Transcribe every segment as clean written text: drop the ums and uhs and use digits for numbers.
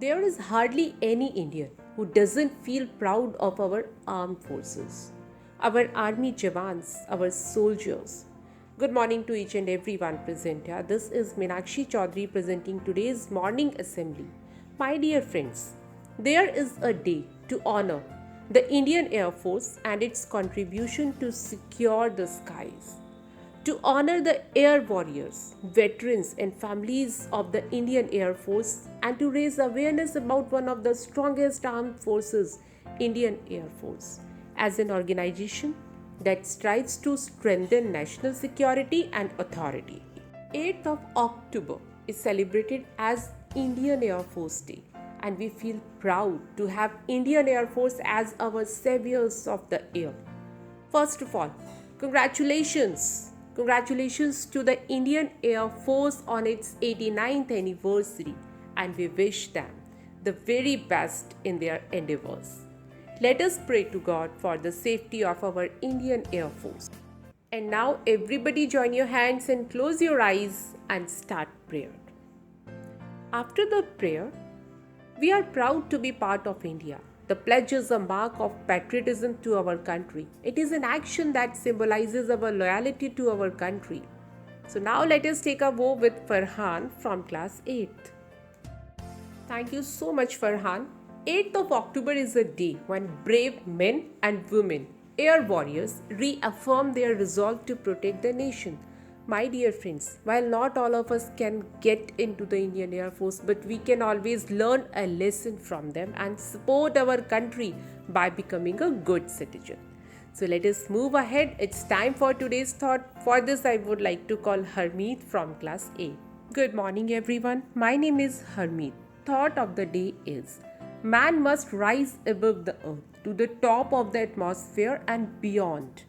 There is hardly any Indian who doesn't feel proud of our armed forces, our army jawans, our soldiers. Good morning to each and everyone present here. This is Meenakshi Chaudhary presenting today's morning assembly. My dear friends, there is a day to honor the Indian Air Force and its contribution to secure the skies, to honor the air warriors, veterans, and families of the Indian Air Force, and to raise awareness about one of the strongest armed forces, Indian Air Force, as an organization that strives to strengthen national security and authority. 8th of October is celebrated as Indian Air Force Day, and we feel proud to have Indian Air Force as our saviors of the air. First of all, congratulations! Congratulations to the Indian Air Force on its 89th anniversary, and we wish them the very best in their endeavors. Let us pray to God for the safety of our Indian Air Force. And now, everybody join your hands and close your eyes and start prayer. After the prayer, we are proud to be part of India. The pledge is a mark of patriotism to our country. It is an action that symbolizes our loyalty to our country. So now let us take a vow with Farhan from class 8th. Thank you so much, Farhan. 8th of October is a day when brave men and women, air warriors, reaffirm their resolve to protect the nation. My dear friends, while not all of us can get into the Indian Air Force, but we can always learn a lesson from them and support our country by becoming a good citizen. So let us move ahead. It's time for today's thought. For this, I would like to call Harmeet from class 8. Good morning, everyone. My name is Harmeet. Thought of the day is: man must rise above the earth to the top of the atmosphere and beyond,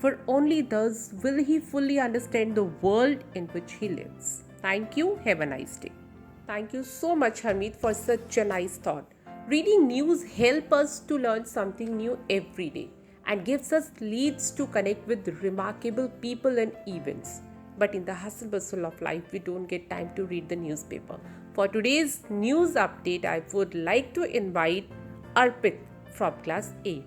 for only thus will he fully understand the world in which he lives. Thank you. Have a nice day. Thank you so much, Harmeet, for such a nice thought. Reading news helps us to learn something new every day and gives us leads to connect with remarkable people and events. But in the hustle bustle of life, we don't get time to read the newspaper. For today's news update, I would like to invite Arpit from class 8.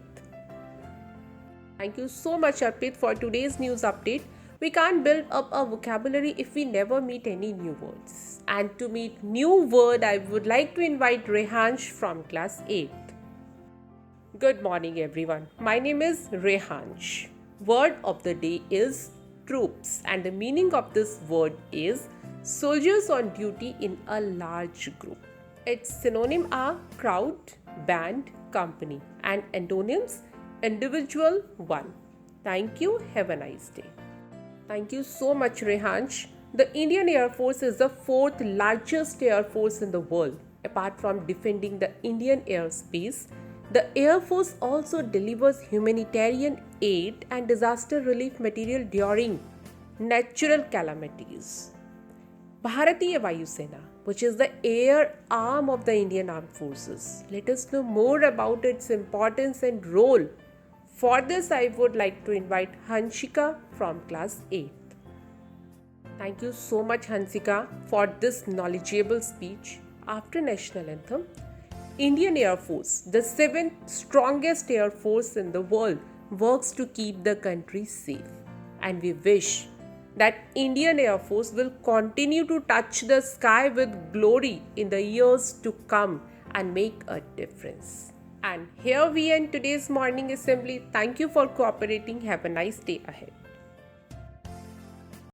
Thank you so much, Arpit, for today's news update. We can't build up a vocabulary if we never meet any new words. And to meet new word, I would like to invite Rehansh from class 8. Good morning, everyone. My name is Rehansh. Word of the day is troops, and the meaning of this word is soldiers on duty in a large group. Its synonym are crowd, band, company, and antonyms individual, one. Thank you. Have a nice day. Thank you so much, Rehansh. The Indian Air Force is the fourth largest air force in the world. Apart from defending the Indian airspace, the Air Force also delivers humanitarian aid and disaster relief material during natural calamities. Bharatiya Vayu Sena, which is the air arm of the Indian Armed Forces. Let us know more about its importance and role. For this, I would like to invite Hanshika from class 8. Thank you so much, Hansika, for this knowledgeable speech. After National Anthem, Indian Air Force, the seventh strongest air force in the world, works to keep the country safe. And we wish that Indian Air Force will continue to touch the sky with glory in the years to come and make a difference. And here we end today's morning assembly. Thank you for cooperating. Have a nice day ahead.